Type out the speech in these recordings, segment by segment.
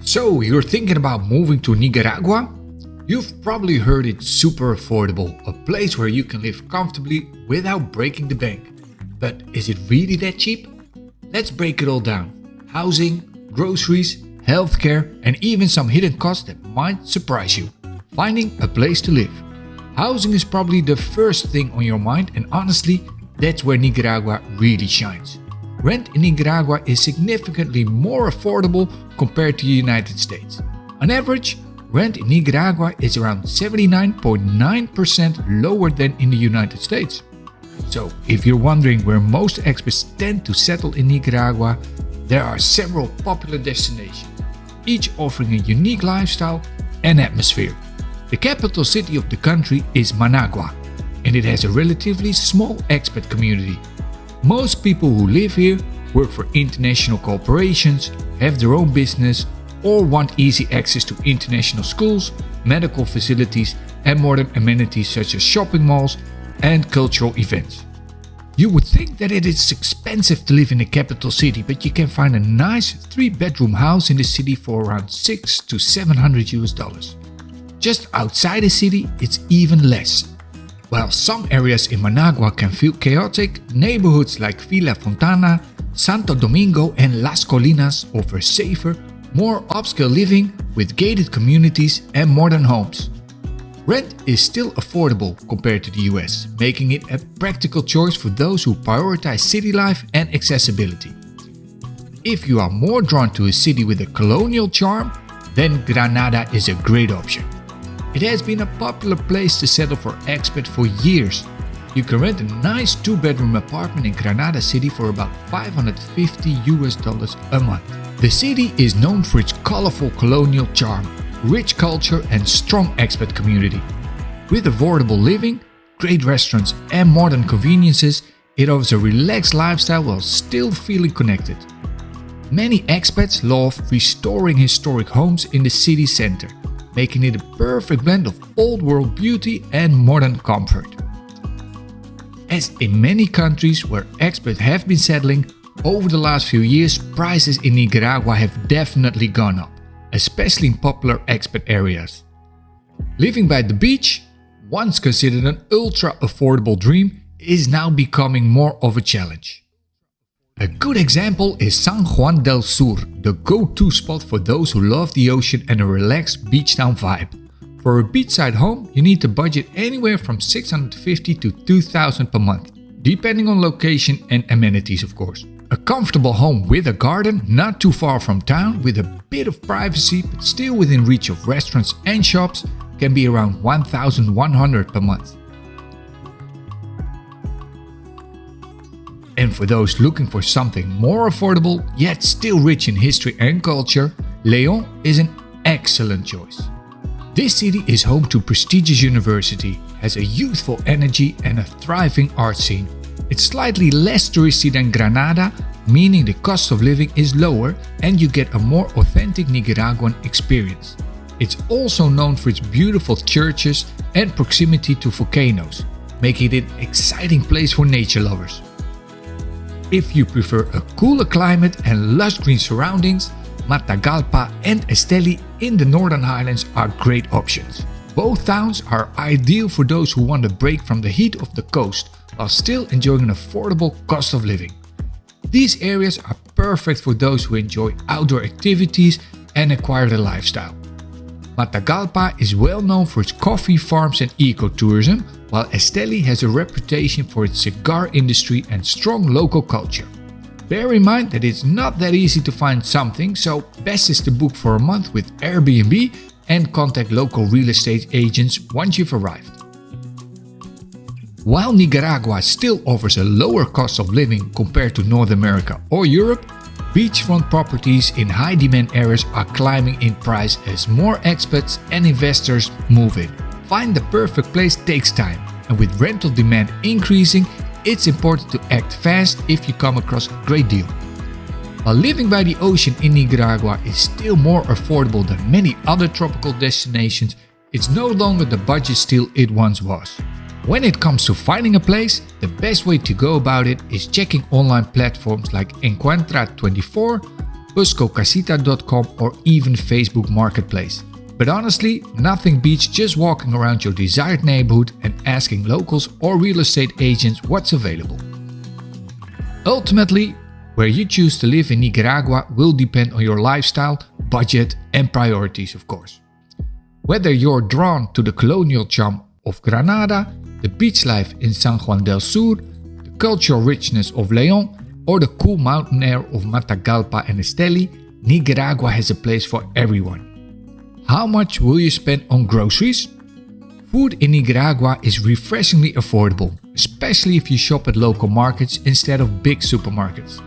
So, you're thinking about moving to Nicaragua? You've probably heard it's super affordable, a place where you can live comfortably without breaking the bank. But is it really that cheap? Let's break it all down. Housing, groceries, healthcare, and even some hidden costs that might surprise you. Finding a place to live. Housing is probably the first thing on your mind, and honestly, that's where Nicaragua really shines. Rent in Nicaragua is significantly more affordable compared to the United States. On average, rent in Nicaragua is around 79.9% lower than in the United States. So, if you're wondering where most expats tend to settle in Nicaragua, there are several popular destinations, each offering a unique lifestyle and atmosphere. The capital city of the country is Managua, and it has a relatively small expat community. Most people who live here work for international corporations, have their own business, or want easy access to international schools, medical facilities, and modern amenities such as shopping malls and cultural events. You would think that it is expensive to live in the capital city, but you can find a nice 3-bedroom house in the city for around $600 to $700. Just outside the city, it's even less. While some areas in Managua can feel chaotic, neighborhoods like Villa Fontana, Santo Domingo, and Las Colinas offer safer, more upscale living with gated communities and modern homes. Rent is still affordable compared to the US, making it a practical choice for those who prioritize city life and accessibility. If you are more drawn to a city with a colonial charm, then Granada is a great option. It has been a popular place to settle for expats for years. You can rent a nice 2-bedroom apartment in Granada City for about $550 a month. The city is known for its colorful colonial charm, rich culture, and strong expat community. With affordable living, great restaurants, and modern conveniences, it offers a relaxed lifestyle while still feeling connected. Many expats love restoring historic homes in the city center, making it a perfect blend of old-world beauty and modern comfort. As in many countries where expats have been settling, over the last few years, prices in Nicaragua have definitely gone up, especially in popular expat areas. Living by the beach, once considered an ultra-affordable dream, is now becoming more of a challenge. A good example is San Juan del Sur, the go-to spot for those who love the ocean and a relaxed beach town vibe. For a beachside home, you need to budget anywhere from $650 to $2,000 per month, depending on location and amenities of course. A comfortable home with a garden, not too far from town, with a bit of privacy but still within reach of restaurants and shops, can be around $1,100 per month. And for those looking for something more affordable, yet still rich in history and culture, León is an excellent choice. This city is home to prestigious university, has a youthful energy and a thriving art scene. It's slightly less touristy than Granada, meaning the cost of living is lower and you get a more authentic Nicaraguan experience. It's also known for its beautiful churches and proximity to volcanoes, making it an exciting place for nature lovers. If you prefer a cooler climate and lush green surroundings, Matagalpa and Esteli in the Northern Highlands are great options. Both towns are ideal for those who want a break from the heat of the coast while still enjoying an affordable cost of living. These areas are perfect for those who enjoy outdoor activities and acquire the lifestyle. Matagalpa is well known for its coffee farms and ecotourism, while Esteli has a reputation for its cigar industry and strong local culture. Bear in mind that it's not that easy to find something, so best is to book for a month with Airbnb and contact local real estate agents once you've arrived. While Nicaragua still offers a lower cost of living compared to North America or Europe, beachfront properties in high-demand areas are climbing in price as more expats and investors move in. Find the perfect place takes time, and with rental demand increasing, it's important to act fast if you come across a great deal. While living by the ocean in Nicaragua is still more affordable than many other tropical destinations, it's no longer the budget steal it once was. When it comes to finding a place, the best way to go about it is checking online platforms like Encuentra24, buscocasita.com or even Facebook Marketplace. But honestly, nothing beats just walking around your desired neighborhood and asking locals or real estate agents what's available. Ultimately, where you choose to live in Nicaragua will depend on your lifestyle, budget and priorities, of course. Whether you're drawn to the colonial charm of Granada, the beach life in San Juan del Sur, the cultural richness of León, or the cool mountain air of Matagalpa and Esteli, Nicaragua has a place for everyone. How much will you spend on groceries? Food in Nicaragua is refreshingly affordable, especially if you shop at local markets instead of big supermarkets.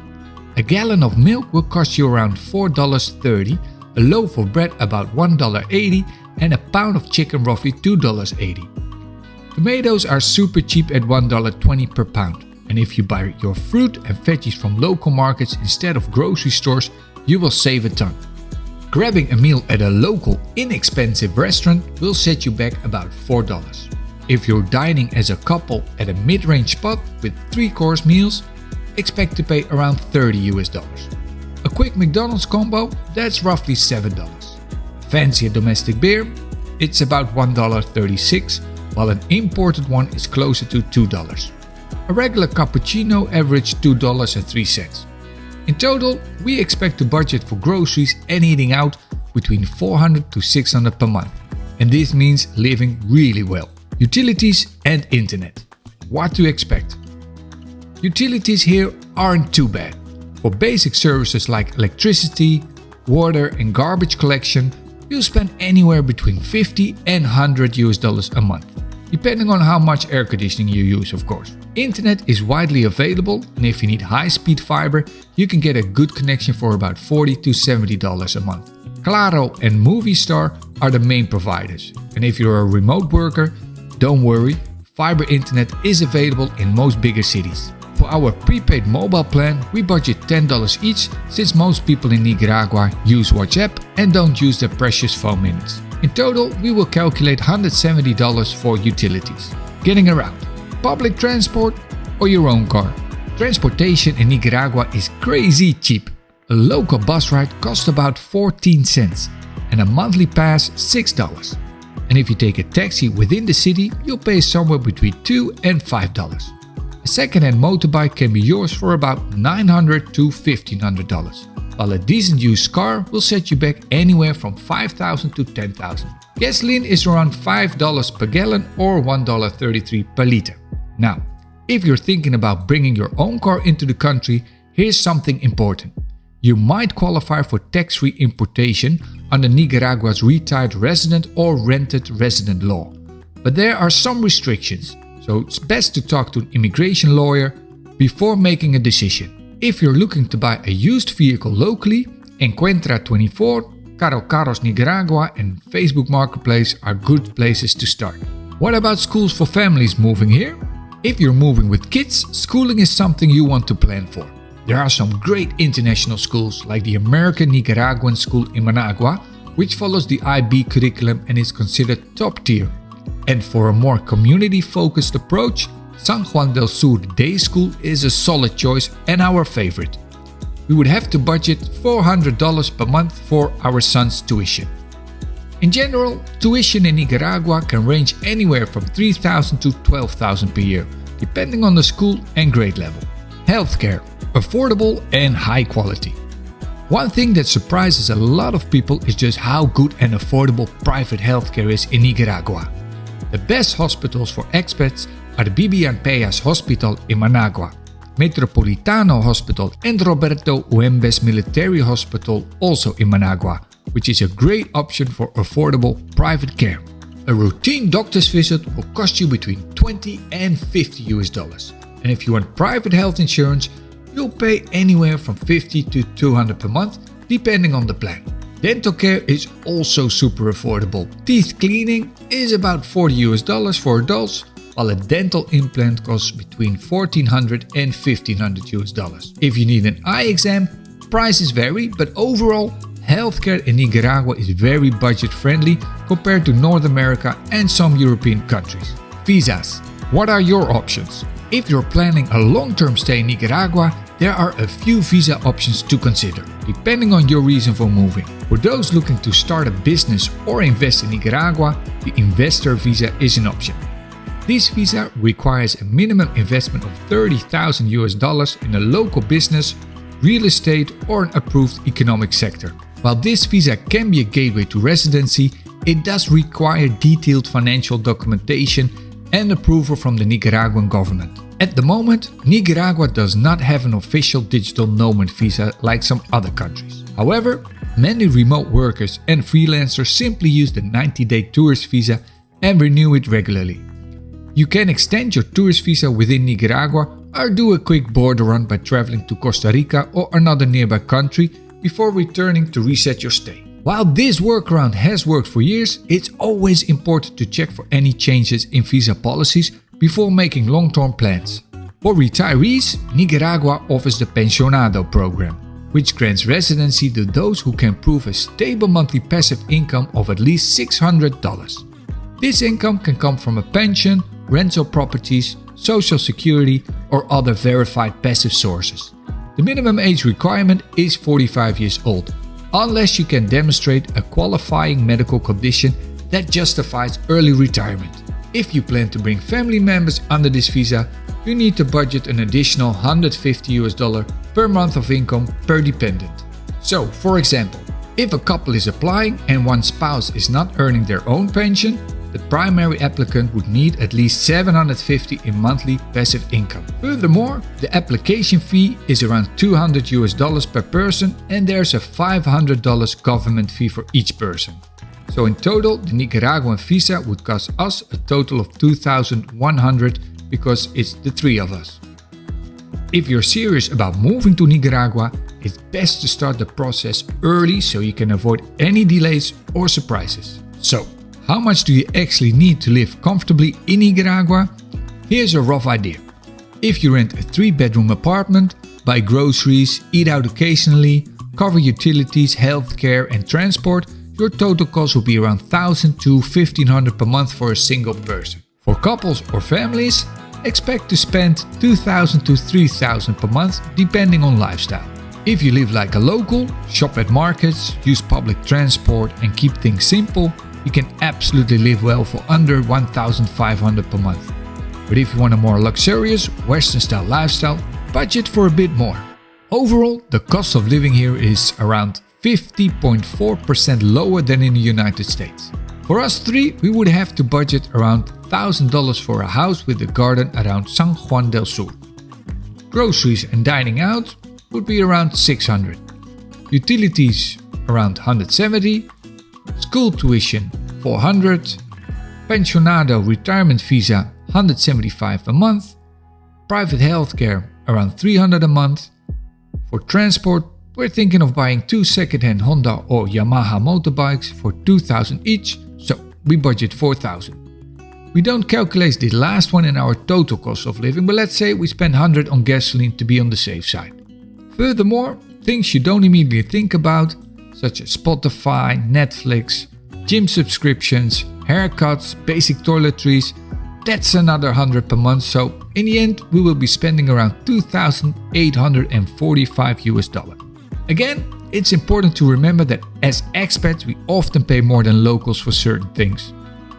A gallon of milk will cost you around $4.30, a loaf of bread about $1.80, and a pound of chicken roughly $2.80. Tomatoes are super cheap at $1.20 per pound, and if you buy your fruit and veggies from local markets instead of grocery stores, you will save a ton. Grabbing a meal at a local, inexpensive restaurant will set you back about $4. If you're dining as a couple at a mid-range spot with 3-course meals, expect to pay around $30. A quick McDonald's combo, that's roughly $7. Fancy a domestic beer, it's about $1.36, while an imported one is closer to $2. A regular cappuccino averaged $2.03. In total, we expect to budget for groceries and eating out between $400 to $600 per month. And this means living really well. Utilities and internet. What to expect? Utilities here aren't too bad. For basic services like electricity, water and garbage collection, you'll spend anywhere between $50 and $100 a month, depending on how much air conditioning you use, of course. Internet is widely available, and if you need high-speed fiber, you can get a good connection for about $40 to $70 a month. Claro and Movistar are the main providers, and if you're a remote worker, don't worry, fiber internet is available in most bigger cities. For our prepaid mobile plan, we budget $10 each, since most people in Nicaragua use WhatsApp and don't use their precious phone minutes. In total, we will calculate $170 for utilities. Getting around. Public transport or your own car. Transportation in Nicaragua is crazy cheap. A local bus ride costs about 14 cents and a monthly pass $6. And if you take a taxi within the city, you'll pay somewhere between $2 and $5. A second-hand motorbike can be yours for about $900 to $1,500, while a decent used car will set you back anywhere from $5,000 to $10,000. Gasoline is around $5 per gallon or $1.33 per liter. Now, if you're thinking about bringing your own car into the country, here's something important. You might qualify for tax-free importation under Nicaragua's retired resident or rented resident law. But there are some restrictions, so it's best to talk to an immigration lawyer before making a decision. If you're looking to buy a used vehicle locally, Encuentra24, Caro Carros Nicaragua and Facebook Marketplace are good places to start. What about schools for families moving here? If you're moving with kids, schooling is something you want to plan for. There are some great international schools like the American Nicaraguan School in Managua, which follows the IB curriculum and is considered top tier. And for a more community-focused approach, San Juan del Sur Day School is a solid choice and our favorite. We would have to budget $400 per month for our son's tuition. In general, tuition in Nicaragua can range anywhere from $3,000 to $12,000 per year, depending on the school and grade level. Healthcare, affordable and high quality. One thing that surprises a lot of people is just how good and affordable private healthcare is in Nicaragua. The best hospitals for expats are the Bibian Payas Hospital in Managua, Metropolitano Hospital and Roberto Uembes Military Hospital also in Managua, which is a great option for affordable private care. A routine doctor's visit will cost you between $20 and $50. And if you want private health insurance, you'll pay anywhere from $50 to $200 per month, depending on the plan. Dental care is also super affordable. Teeth cleaning is about $40 for adults, while a dental implant costs between $1,400 and $1,500. If you need an eye exam, prices vary, but overall, healthcare in Nicaragua is very budget-friendly compared to North America and some European countries. Visas. What are your options? If you're planning a long-term stay in Nicaragua, There are a few visa options to consider, depending on your reason for moving. For those looking to start a business or invest in Nicaragua, the investor visa is an option. This visa requires a minimum investment of $30,000 in a local business, real estate, or an approved economic sector. While this visa can be a gateway to residency, it does require detailed financial documentation and approval from the Nicaraguan government. At the moment, Nicaragua does not have an official digital nomad visa like some other countries. However, many remote workers and freelancers simply use the 90-day tourist visa and renew it regularly. You can extend your tourist visa within Nicaragua or do a quick border run by traveling to Costa Rica or another nearby country before returning to reset your stay. While this workaround has worked for years, it's always important to check for any changes in visa policies before making long-term plans. For retirees, Nicaragua offers the Pensionado program, which grants residency to those who can prove a stable monthly passive income of at least $600. This income can come from a pension, rental properties, social security, or other verified passive sources. The minimum age requirement is 45 years old, unless you can demonstrate a qualifying medical condition that justifies early retirement. If you plan to bring family members under this visa, you need to budget an additional $150 per month of income per dependent. So, for example, if a couple is applying and one spouse is not earning their own pension, the primary applicant would need at least $750 in monthly passive income. Furthermore, the application fee is around $200 per person, and there's a $500 government fee for each person. So in total, the Nicaraguan visa would cost us a total of $2,100 because it's the three of us. If you're serious about moving to Nicaragua, it's best to start the process early so you can avoid any delays or surprises. So, how much do you actually need to live comfortably in Nicaragua? Here's a rough idea. If you rent a 3-bedroom apartment, buy groceries, eat out occasionally, cover utilities, healthcare and transport, your total cost will be around $1,000 to $1,500 per month for a single person. For couples or families, expect to spend $2,000 to $3,000 per month depending on lifestyle. If you live like a local, shop at markets, use public transport and keep things simple, you can absolutely live well for under $1,500 per month. But if you want a more luxurious, Western-style lifestyle, budget for a bit more. Overall, the cost of living here is around 50.4% lower than in the United States. For us three, we would have to budget around $1,000 for a house with a garden around San Juan del Sur. Groceries and dining out would be around $600. Utilities around $170. School tuition $400, Pensionado retirement visa $175 a month, private healthcare around $300 a month. For transport, we're thinking of buying 2 second-hand Honda or Yamaha motorbikes for $2,000 each, so we budget $4,000. We don't calculate the last one in our total cost of living, but let's say we spend $100 on gasoline to be on the safe side. Furthermore, things you don't immediately think about, such as Spotify, Netflix, gym subscriptions, haircuts, basic toiletries, that's another $100 per month, so in the end we will be spending around $2,845. Again, it's important to remember that as expats we often pay more than locals for certain things.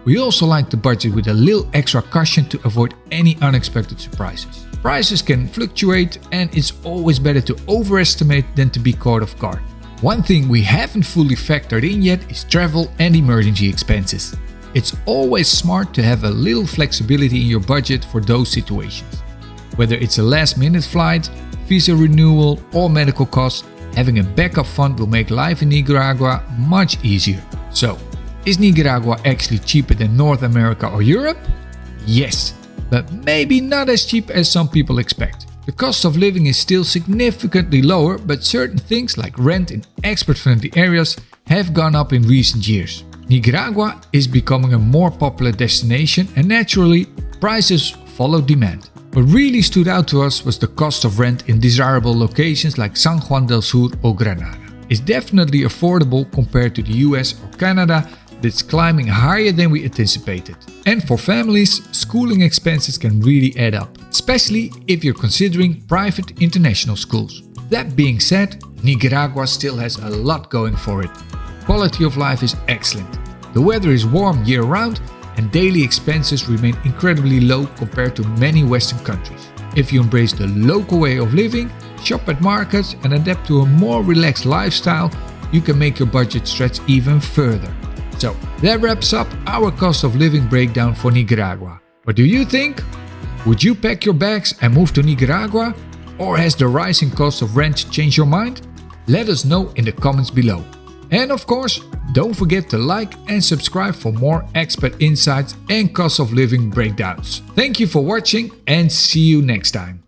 We also like to budget with a little extra caution to avoid any unexpected surprises. Prices can fluctuate and it's always better to overestimate than to be caught off guard. One thing we haven't fully factored in yet is travel and emergency expenses. It's always smart to have a little flexibility in your budget for those situations. Whether it's a last-minute flight, visa renewal or medical costs, having a backup fund will make life in Nicaragua much easier. So, is Nicaragua actually cheaper than North America or Europe? Yes, but maybe not as cheap as some people expect. The cost of living is still significantly lower, but certain things like rent in expert-friendly areas have gone up in recent years. Nicaragua is becoming a more popular destination and naturally, prices follow demand. What really stood out to us was the cost of rent in desirable locations like San Juan del Sur or Granada. It's definitely affordable compared to the US or Canada, that's climbing higher than we anticipated. And for families, schooling expenses can really add up, especially if you're considering private international schools. That being said, Nicaragua still has a lot going for it. Quality of life is excellent. The weather is warm year-round and daily expenses remain incredibly low compared to many Western countries. If you embrace the local way of living, shop at markets and adapt to a more relaxed lifestyle, you can make your budget stretch even further. So that wraps up our cost of living breakdown for Nicaragua. What do you think? Would you pack your bags and move to Nicaragua? Or has the rising cost of rent changed your mind? Let us know in the comments below. And of course, don't forget to like and subscribe for more expat insights and cost of living breakdowns. Thank you for watching and see you next time.